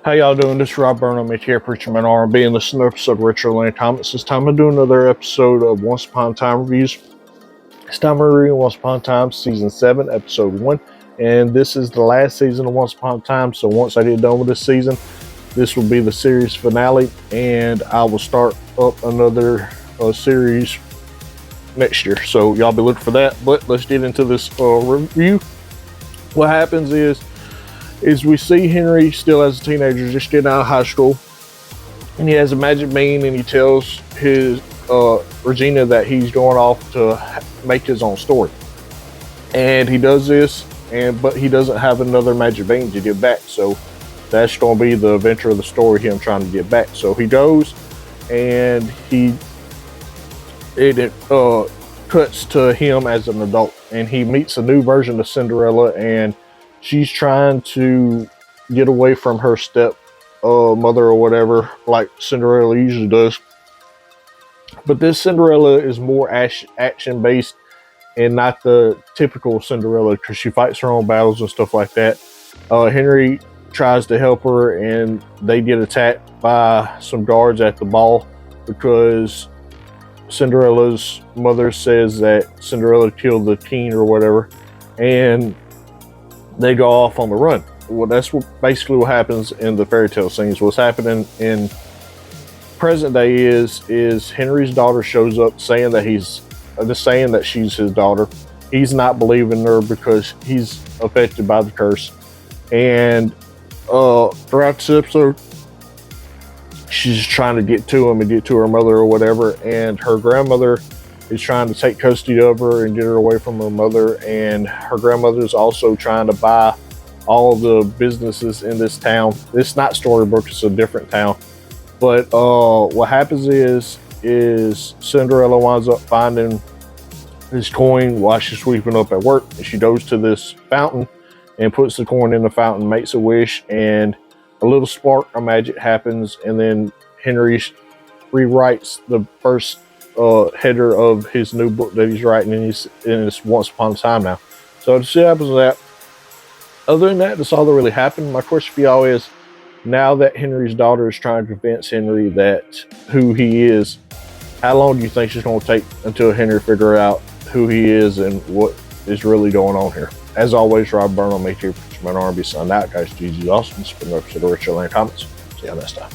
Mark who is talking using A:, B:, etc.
A: How y'all doing? This is Rob Burnham, ATR Preacher Man R&B, and this is another episode of Retro Land Comments. This time I'm doing another episode of Once Upon a Time reviews. This time we're reading Once Upon a Time Season 7, Episode 1, and this is the last season of Once Upon a Time, so once I get done with this season, this will be the series finale, and I will start up another series next year, so y'all be looking for that. But let's get into this review. What happens is we see Henry still as a teenager, just getting out of high school, and he has a magic bean, and he tells his Regina that he's going off to make his own story, and he does this, but he doesn't have another magic bean to get back, so that's going to be the adventure of the story, him trying to get back. So he goes, and it cuts to him as an adult, and he meets a new version of Cinderella, and she's trying to get away from her step mother or whatever, like Cinderella usually does. But this Cinderella is more action based and not the typical Cinderella, because she fights her own battles and stuff like that. Henry tries to help her, and they get attacked by some guards at the ball because Cinderella's mother says that Cinderella killed the king or whatever, and they go off on the run. Well, that's basically what happens in the fairy tale scenes. What's happening in present day is Henry's daughter shows up saying that she's his daughter. He's not believing her because he's affected by the curse. And throughout this episode, she's trying to get to him and get to her mother or whatever. And her grandmother is trying to take custody of her and get her away from her mother. And her grandmother is also trying to buy all the businesses in this town. It's not Storybrooke, it's a different town. But what happens is Cinderella winds up finding this coin while she's sweeping up at work, and she goes to this fountain and puts the coin in the fountain, makes a wish, and a little spark of magic happens, and then Henry rewrites the first header of his new book that he's writing, and it's Once Upon a Time now. So to see what happens with that. Other than that, that's all that really happened. My question for y'all is, now that Henry's daughter is trying to convince Henry that who he is, how long do you think it's going to take until Henry figure out who he is and what is really going on here? As always, Rob Burnham, ATR Preacher Man R&B, signing out, guys. GG awesome. It's been an episode of Retro Land Comments. See y'all next time.